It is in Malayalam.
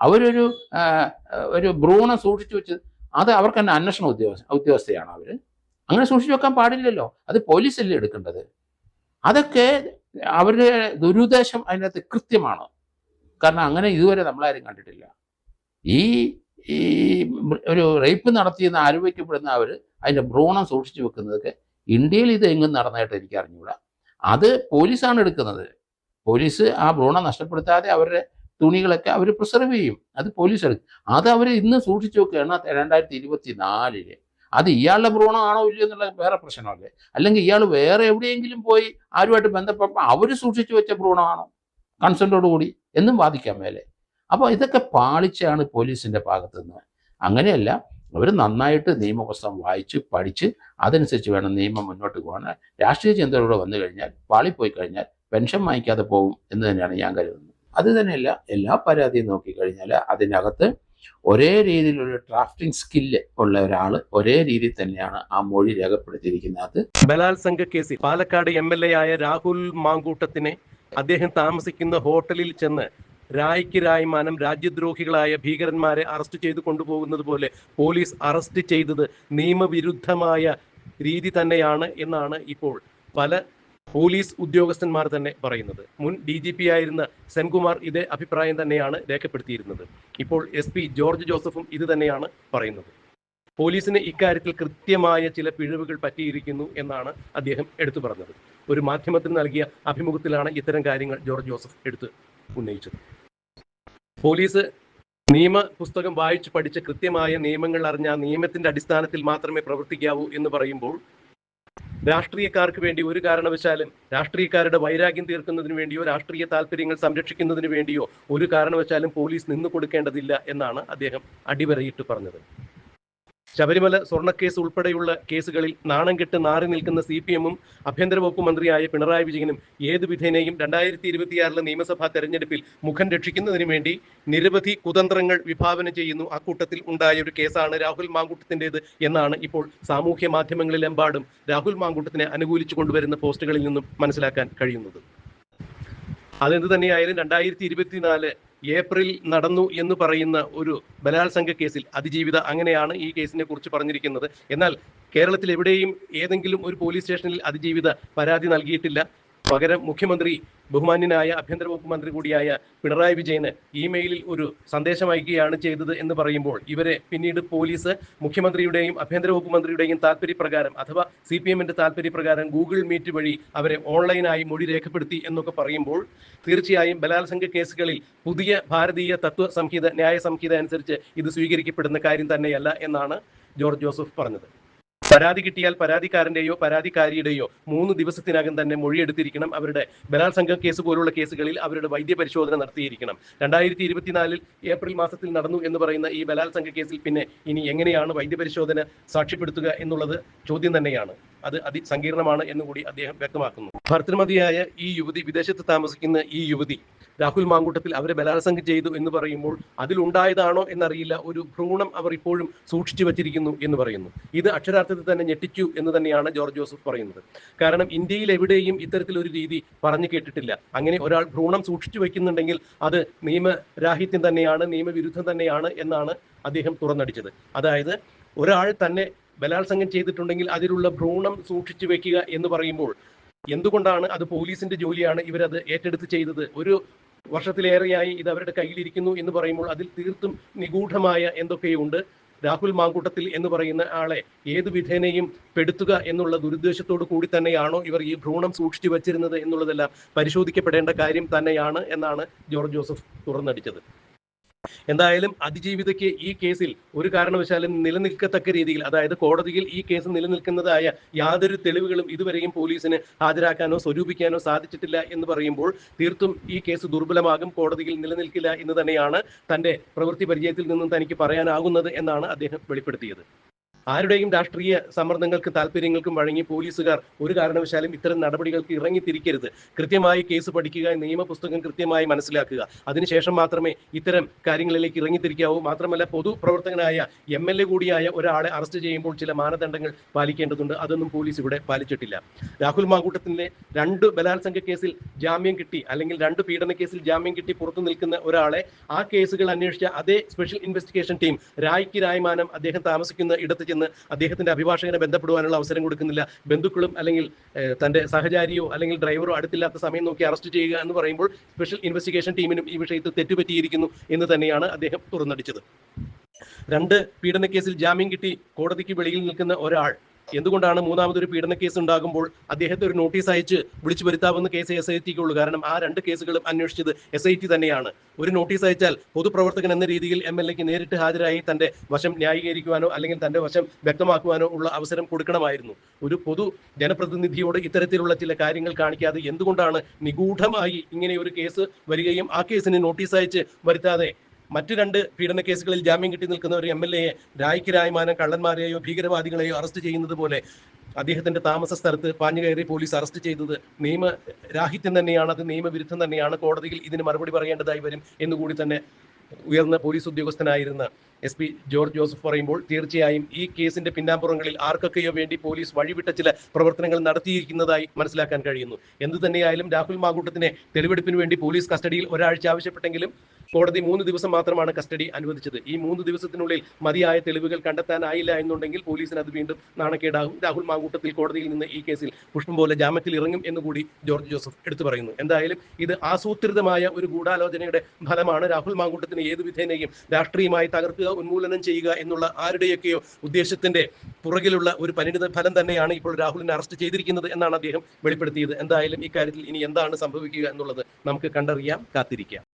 അവരൊരു ഒരു ഭ്രൂണം സൂക്ഷിച്ചു വെച്ച് അത് അവർക്ക് തന്നെ അന്വേഷണ ഉദ്യോഗസ്ഥയാണ് അവർ. അങ്ങനെ സൂക്ഷിച്ചു വെക്കാൻ പാടില്ലല്ലോ, അത് പോലീസല്ലേ എടുക്കേണ്ടത്. അതൊക്കെ അവരുടെ ദുരുദ്ദേശം അതിനകത്ത് കൃത്യമാണ്. കാരണം അങ്ങനെ ഇതുവരെ നമ്മളാരും കണ്ടിട്ടില്ല. ഈ ഈ ഒരു റേപ്പ് നടത്തിയെന്ന് ആരോപിക്കപ്പെടുന്ന അവർ അതിൻ്റെ ഭ്രൂണം സൂക്ഷിച്ചു വെക്കുന്നതൊക്കെ ഇന്ത്യയിൽ ഇത് എങ്ങും നടന്നതായിട്ട് എനിക്ക് അറിഞ്ഞുകൂടാ. അത് പോലീസാണ് എടുക്കുന്നത്. പോലീസ് ആ ഭ്രൂണം നഷ്ടപ്പെടുത്താതെ അവരുടെ തുണികളൊക്കെ അവർ പ്രിസർവ് ചെയ്യും, അത് പോലീസ് എടുക്കും. അത് അവർ ഇന്ന് സൂക്ഷിച്ചു വെക്കുകയാണ് 2024. അത് ഇയാളുടെ ഭ്രൂണമാണോ ഇല്ലയോ എന്നുള്ള വേറെ പ്രശ്നമല്ലേ. അല്ലെങ്കിൽ ഇയാൾ വേറെ എവിടെയെങ്കിലും പോയി ആരുമായിട്ട് ബന്ധപ്പെട്ടപ്പോൾ അവർ സൂക്ഷിച്ചു വെച്ച ഭ്രൂണമാണോ കൺസെൻറ്റോടുകൂടി എന്നും വാദിക്കാൻ മേലെ. അപ്പോൾ ഇതൊക്കെ പാളിച്ചാണ് പോലീസിൻ്റെ ഭാഗത്തുനിന്ന്. അങ്ങനെയല്ല, അവർ നന്നായിട്ട് നിയമവസ്ത്രം വായിച്ച് പഠിച്ച് അതനുസരിച്ച് വേണം നിയമം മുന്നോട്ട് പോകാൻ. രാഷ്ട്രീയ ചിന്തകളോട് വന്നു കഴിഞ്ഞാൽ പാളിപ്പോയി കഴിഞ്ഞാൽ പെൻഷൻ വാങ്ങിക്കാതെ പോകും എന്ന് തന്നെയാണ് ഞാൻ കരുതുന്നത്. അത് തന്നെയല്ല, എല്ലാ പരാതിയും നോക്കിക്കഴിഞ്ഞാൽ അതിനകത്ത് ഒരേ രീതിയിലൊരു ഡ്രാഫ്റ്റിംഗ് സ്കില്ല് ഉള്ള ഒരാൾ ഒരേ രീതിയിൽ തന്നെയാണ് ആ മൊഴി രേഖപ്പെടുത്തിയിരിക്കുന്നത്. ബലാത്സംഗ കേസിൽ പാലക്കാട് MLA ആയ രാഹുൽ മാങ്കൂട്ടത്തിനെ അദ്ദേഹം താമസിക്കുന്ന ഹോട്ടലിൽ ചെന്ന് രായ്ക്ക് രായ്മാനം രാജ്യദ്രോഹികളായ ഭീകരന്മാരെ അറസ്റ്റ് ചെയ്ത് കൊണ്ടുപോകുന്നത് പോലെ പോലീസ് അറസ്റ്റ് ചെയ്തത് നിയമവിരുദ്ധമായ രീതി തന്നെയാണ് എന്നാണ് ഇപ്പോൾ പല പോലീസ് ഉദ്യോഗസ്ഥന്മാർ തന്നെ പറയുന്നത്. മുൻ DGP ആയിരുന്ന സെൻകുമാർ ഇതേ അഭിപ്രായം തന്നെയാണ് രേഖപ്പെടുത്തിയിരുന്നത്. ഇപ്പോൾ SP ജോർജ് ജോസഫും ഇത് തന്നെയാണ് പറയുന്നത്. പോലീസിന് ഇക്കാര്യത്തിൽ കൃത്യമായ ചില പിഴവുകൾ പറ്റിയിരിക്കുന്നു എന്നാണ് അദ്ദേഹം എടുത്തു പറഞ്ഞത്. ഒരു മാധ്യമത്തിന് നൽകിയ അഭിമുഖത്തിലാണ് ഇത്തരം കാര്യങ്ങൾ ജോർജ് ജോസഫ് എടുത്ത് ഉന്നയിച്ചത്. പോലീസ് നിയമ പുസ്തകം വായിച്ച് പഠിച്ച് കൃത്യമായ നിയമങ്ങൾ അറിഞ്ഞ നിയമത്തിന്റെ അടിസ്ഥാനത്തിൽ മാത്രമേ പ്രവർത്തിക്കാവൂ എന്ന് പറയുമ്പോൾ രാഷ്ട്രീയക്കാർക്ക് വേണ്ടി ഒരു കാരണവശാലും രാഷ്ട്രീയക്കാരുടെ വൈരാഗ്യം തീർക്കുന്നതിന് വേണ്ടിയോ രാഷ്ട്രീയ താല്പര്യങ്ങൾ സംരക്ഷിക്കുന്നതിന് വേണ്ടിയോ ഒരു കാരണവശാലും പോലീസ് നിന്നു കൊടുക്കേണ്ടതില്ല എന്നാണ് അദ്ദേഹം അടിവരയിട്ട് പറഞ്ഞത്. ശബരിമല സ്വർണ്ണക്കേസ് ഉൾപ്പെടെയുള്ള കേസുകളിൽ നാണം കെട്ട് നാറി നിൽക്കുന്ന CPM-ഉം ആഭ്യന്തര വകുപ്പ് മന്ത്രിയായ പിണറായി വിജയനും ഏത് വിധേനയും 2026 നിയമസഭാ തെരഞ്ഞെടുപ്പിൽ മുഖം രക്ഷിക്കുന്നതിന് വേണ്ടി നിരവധി കുതന്ത്രങ്ങൾ വിഭാവന ചെയ്യുന്നു. അക്കൂട്ടത്തിൽ ഉണ്ടായ ഒരു കേസാണ് രാഹുൽ മാങ്കൂട്ടത്തിൻ്റെത് എന്നാണ് ഇപ്പോൾ സാമൂഹ്യ മാധ്യമങ്ങളിലെമ്പാടും രാഹുൽ മാങ്കൂട്ടത്തിനെ അനുകൂലിച്ചു കൊണ്ടുവരുന്ന പോസ്റ്റുകളിൽ നിന്നും മനസ്സിലാക്കാൻ കഴിയുന്നത്. അതെന്ത് തന്നെയായാലും 2024 ഏപ്രിൽ നടന്നു എന്ന് പറയുന്ന ഒരു ബലാത്സംഗ കേസിൽ അതിജീവിത അങ്ങനെയാണ് ഈ കേസിനെ കുറിച്ച് പറഞ്ഞിരിക്കുന്നത്. എന്നാൽ കേരളത്തിൽ എവിടെയും ഏതെങ്കിലും ഒരു പോലീസ് സ്റ്റേഷനിൽ അതിജീവിത പരാതി നൽകിയിട്ടില്ല. പകരം മുഖ്യമന്ത്രി ബഹുമാന്യനായ ആഭ്യന്തര വകുപ്പ് മന്ത്രി കൂടിയായ പിണറായി വിജയന് ഇമെയിലിൽ ഒരു സന്ദേശം അയക്കുകയാണ് ചെയ്തത് എന്ന് പറയുമ്പോൾ ഇവരെ പിന്നീട് പോലീസ് മുഖ്യമന്ത്രിയുടെയും ആഭ്യന്തര വകുപ്പ് മന്ത്രിയുടെയും താല്പര്യപ്രകാരം അഥവാ CPM-ന്റെ താല്പര്യപ്രകാരം ഗൂഗിൾ മീറ്റ് വഴി അവരെ ഓൺലൈനായി മൊഴി രേഖപ്പെടുത്തി എന്നൊക്കെ പറയുമ്പോൾ തീർച്ചയായും ബലാത്സംഗ കേസുകളിൽ പുതിയ ഭാരതീയ തത്വ സംഹിത ന്യായ സംഹിത അനുസരിച്ച് ഇത് സ്വീകരിക്കപ്പെടുന്ന കാര്യം തന്നെയല്ല എന്നാണ് ജോർജ് ജോസഫ് പറഞ്ഞത്. പരാതി കിട്ടിയാൽ പരാതിക്കാരന്റെയോ പരാതിക്കാരിയുടെയോ 3 ദിവസത്തിനകം തന്നെ മൊഴിയെടുത്തിരിക്കണം. അവരുടെ ബലാത്സംഗ കേസ് പോലുള്ള കേസുകളിൽ അവരുടെ വൈദ്യപരിശോധന നടത്തിയിരിക്കണം. 2024 ഏപ്രിൽ മാസത്തിൽ നടന്നു എന്ന് പറയുന്ന ഈ ബലാത്സംഗ കേസിൽ പിന്നെ ഇനി എങ്ങനെയാണ് വൈദ്യപരിശോധന സാക്ഷ്യപ്പെടുത്തുക എന്നുള്ളത് ചോദ്യം തന്നെയാണ്. അത് അതിസങ്കീർണമാണ് എന്നുകൂടി അദ്ദേഹം വ്യക്തമാക്കുന്നു. ഭർത്തൃമതിയായ ഈ യുവതി, വിദേശത്ത് താമസിക്കുന്ന ഈ യുവതി രാഹുൽ മാങ്കൂട്ടത്തിൽ അവരെ ബലാത്സംഗം ചെയ്തു എന്ന് പറയുമ്പോൾ അതിലുണ്ടായതാണോ എന്നറിയില്ല, ഒരു ഭ്രൂണം അവർ ഇപ്പോഴും സൂക്ഷിച്ചു വച്ചിരിക്കുന്നു എന്ന് പറയുന്നു. ഇത് അക്ഷരാർത്ഥത്തിൽ തന്നെ ഞെട്ടിച്ചു എന്ന് തന്നെയാണ് ജോർജ് ജോസഫ് പറയുന്നത്. കാരണം ഇന്ത്യയിൽ എവിടെയും ഇത്തരത്തിലൊരു രീതി പറഞ്ഞു കേട്ടിട്ടില്ല. അങ്ങനെ ഒരാൾ ഭ്രൂണം സൂക്ഷിച്ചു വയ്ക്കുന്നുണ്ടെങ്കിൽ അത് നിയമരാഹിത്യം തന്നെയാണ്, നിയമവിരുദ്ധം തന്നെയാണ് എന്നാണ് അദ്ദേഹം തുറന്നടിച്ചത്. അതായത് ഒരാൾ തന്നെ ബലാത്സംഗം ചെയ്തിട്ടുണ്ടെങ്കിൽ അതിലുള്ള ഭ്രൂണം സൂക്ഷിച്ചു വെക്കുക എന്ന് പറയുമ്പോൾ എന്തുകൊണ്ടാണ് അത് പോലീസിന്റെ ജോലിയാണ് ഇവരത് ഏറ്റെടുത്ത് ചെയ്തത്? ഒരു വർഷത്തിലേറെയായി ഇത് അവരുടെ കയ്യിലിരിക്കുന്നു എന്ന് പറയുമ്പോൾ അതിൽ തീർത്തും നിഗൂഢമായ എന്തൊക്കെയുണ്ട്. രാഹുൽ മാങ്കൂട്ടത്തിൽ എന്ന് പറയുന്ന ആളെ ഏത് വിധേനയും പെടുത്തുക എന്നുള്ള ദുരുദ്ദേശത്തോടു കൂടി തന്നെയാണോ ഇവർ ഈ ഭ്രൂണം സൂക്ഷിച്ചു വച്ചിരുന്നത് എന്നുള്ളതെല്ലാം പരിശോധിക്കപ്പെടേണ്ട കാര്യം തന്നെയാണ് എന്നാണ് ജോർജ് ജോസഫ് തുറന്നടിച്ചത്. എന്തായാലും അതിജീവിതയ്ക്ക് ഈ കേസിൽ ഒരു കാരണവശാലും നിലനിൽക്കത്തക്ക രീതിയിൽ, അതായത് കോടതിയിൽ ഈ കേസ് നിലനിൽക്കുന്നതായ യാതൊരു തെളിവുകളും ഇതുവരെയും പോലീസിന് ഹാജരാക്കാനോ സ്വരൂപിക്കാനോ സാധിച്ചിട്ടില്ല എന്ന് പറയുമ്പോൾ തീർത്തും ഈ കേസ് ദുർബലമാകും, കോടതിയിൽ നിലനിൽക്കില്ല എന്ന് തന്നെയാണ് തന്റെ പ്രവൃത്തി പരിചയത്തിൽ നിന്നും തനിക്ക് പറയാനാകുന്നത് എന്നാണ് അദ്ദേഹം വെളിപ്പെടുത്തിയത്. ആരുടെയും രാഷ്ട്രീയ സമ്മർദ്ദങ്ങൾക്കും താല്പര്യങ്ങൾക്കും വഴങ്ങി പോലീസുകാർ ഒരു കാരണവശാലും ഇത്തരം നടപടികൾക്ക് ഇറങ്ങിത്തിരിക്കരുത്. കൃത്യമായി കേസ് പഠിക്കുക, നിയമപുസ്തകം കൃത്യമായി മനസ്സിലാക്കുക, അതിനുശേഷം മാത്രമേ ഇത്തരം കാര്യങ്ങളിലേക്ക് ഇറങ്ങിത്തിരിക്കാവൂ. മാത്രമല്ല, പൊതുപ്രവർത്തകനായ MLA കൂടിയായ ഒരാളെ അറസ്റ്റ് ചെയ്യുമ്പോൾ ചില മാനദണ്ഡങ്ങൾ പാലിക്കേണ്ടതുണ്ട്. അതൊന്നും പോലീസ് ഇവിടെ പാലിച്ചിട്ടില്ല. രാഹുൽ മാങ്കൂട്ടത്തിന്റെ 2 ബലാത്സംഗ കേസിൽ ജാമ്യം കിട്ടി, അല്ലെങ്കിൽ 2 പീഡന കേസിൽ ജാമ്യം കിട്ടി പുറത്തു നിൽക്കുന്ന ഒരാളെ ആ കേസുകൾ അന്വേഷിച്ച അതേ സ്പെഷ്യൽ ഇൻവെസ്റ്റിഗേഷൻ ടീം രായ്ക്ക് രായ്മാനം അദ്ദേഹം താമസിക്കുന്ന ഇടത്ത് ചെന്ന് അദ്ദേഹത്തിന്റെ അഭിഭാഷകനെ ബന്ധപ്പെടുവാനുള്ള അവസരം കൊടുക്കുന്നില്ല. ബന്ധുക്കളും അല്ലെങ്കിൽ തന്റെ സഹചാരിയോ അല്ലെങ്കിൽ ഡ്രൈവറോ അടുത്തില്ലാത്ത സമയം നോക്കി അറസ്റ്റ് ചെയ്യുക എന്ന് പറയുമ്പോൾ സ്പെഷ്യൽ ഇൻവെസ്റ്റിഗേഷൻ ടീമിനും ഈ വിഷയത്തിൽ തെറ്റുപറ്റിയിരിക്കുന്നു എന്ന് തന്നെയാണ് അദ്ദേഹം തുറന്നടിച്ചത്. 2 പീഡന കേസിൽ ജാമ്യം കിട്ടി കോടതിക്ക് വെളിയിൽ നിൽക്കുന്ന ഒരാൾ എന്തുകൊണ്ടാണ് മൂന്നാമതൊരു പീഡന കേസ് ഉണ്ടാകുമ്പോൾ അദ്ദേഹത്തെ ഒരു നോട്ടീസ് അയച്ച് വിളിച്ചു വരുത്താവുന്ന കേസ് SITക്ക് ഉള്ളൂ? കാരണം ആ 2 കേസുകളും അന്വേഷിച്ചത് SIT തന്നെയാണ്. ഒരു നോട്ടീസ് അയച്ചാൽ പൊതുപ്രവർത്തകൻ എന്ന രീതിയിൽ MLAക്ക് നേരിട്ട് ഹാജരായി തന്റെ വശം ന്യായീകരിക്കുവാനോ അല്ലെങ്കിൽ തന്റെ വശം വ്യക്തമാക്കുവാനോ ഉള്ള അവസരം കൊടുക്കണമായിരുന്നു. ഒരു പൊതു ജനപ്രതിനിധിയോട് ഇത്തരത്തിലുള്ള ചില കാര്യങ്ങൾ കാണിക്കാതെ എന്തുകൊണ്ടാണ് നിഗൂഢമായി ഇങ്ങനെ ഒരു കേസ് വരികയും ആ കേസിന് നോട്ടീസ് അയച്ച് വരുത്താതെ മറ്റ് 2 പീഡന കേസുകളിൽ ജാമ്യം കിട്ടി നിൽക്കുന്ന ഒരു MLAയെ രായ്ക്ക് രായ്മാനം കള്ളന്മാരെയോ ഭീകരവാദികളെയോ അറസ്റ്റ് ചെയ്യുന്നത് പോലെ അദ്ദേഹത്തിന്റെ താമസ സ്ഥലത്ത് പാഞ്ഞുകയറി പോലീസ് അറസ്റ്റ് ചെയ്തത് നിയമരാഹിത്യം തന്നെയാണ്, അത് നിയമവിരുദ്ധം തന്നെയാണ്. കോടതിയിൽ ഇതിന് മറുപടി പറയേണ്ടതായി വരും എന്നുകൂടി തന്നെ ഉയർന്ന പോലീസ് ഉദ്യോഗസ്ഥനായിരുന്ന SP ജോർജ് ജോസഫ് പറയുമ്പോൾ തീർച്ചയായും ഈ കേസിന്റെ പിന്നാമ്പുറങ്ങളിൽ ആർക്കൊക്കെയോ വേണ്ടി പോലീസ് വഴിവിട്ട ചില പ്രവർത്തനങ്ങൾ നടത്തിയിരിക്കുന്നതായി മനസ്സിലാക്കാൻ കഴിയുന്നു. എന്തു തന്നെയായാലും രാഹുൽ മാങ്കൂട്ടത്തിനെ തെളിവെടുപ്പിന് വേണ്ടി പോലീസ് കസ്റ്റഡിയിൽ ഒരാഴ്ച ആവശ്യപ്പെട്ടെങ്കിലും കോടതി 3 ദിവസം മാത്രമാണ് കസ്റ്റഡി അനുവദിച്ചത്. ഈ 3 ദിവസത്തിനുള്ളിൽ മതിയായ തെളിവുകൾ കണ്ടെത്താനായില്ല എന്നുണ്ടെങ്കിൽ പോലീസിന് അത് വീണ്ടും നാണക്കേടാകും. രാഹുൽ മാങ്കൂട്ടത്തിൽ കോടതിയിൽ നിന്ന് ഈ കേസിൽ പുഷ്പം പോലെ ജാമ്യത്തിൽ ഇറങ്ങും എന്നുകൂടി ജോർജ് ജോസഫ് എടുത്തു പറയുന്നു. എന്തായാലും ഇത് ആസൂത്രിതമായ ഒരു ഗൂഢാലോചനയുടെ ഫലമാണ്. രാഹുൽ മാങ്കൂട്ടത്തിന് ഏതു വിധേനയും രാഷ്ട്രീയമായി തകർക്കുക, ഉന്മൂലനം ചെയ്യുക എന്നുള്ള ആരുടെയൊക്കെയോ ഉദ്ദേശത്തിന്റെ പുറകിലുള്ള ഒരു പരിണിത ഫലം തന്നെയാണ് ഇപ്പോൾ രാഹുലിനെ അറസ്റ്റ് ചെയ്തിരിക്കുന്നത് എന്നാണ് അദ്ദേഹം വെളിപ്പെടുത്തിയത്. എന്തായാലും ഇക്കാര്യത്തിൽ ഇനി എന്താണ് സംഭവിക്കുക എന്നുള്ളത് നമുക്ക് കണ്ടറിയാം, കാത്തിരിക്കാം.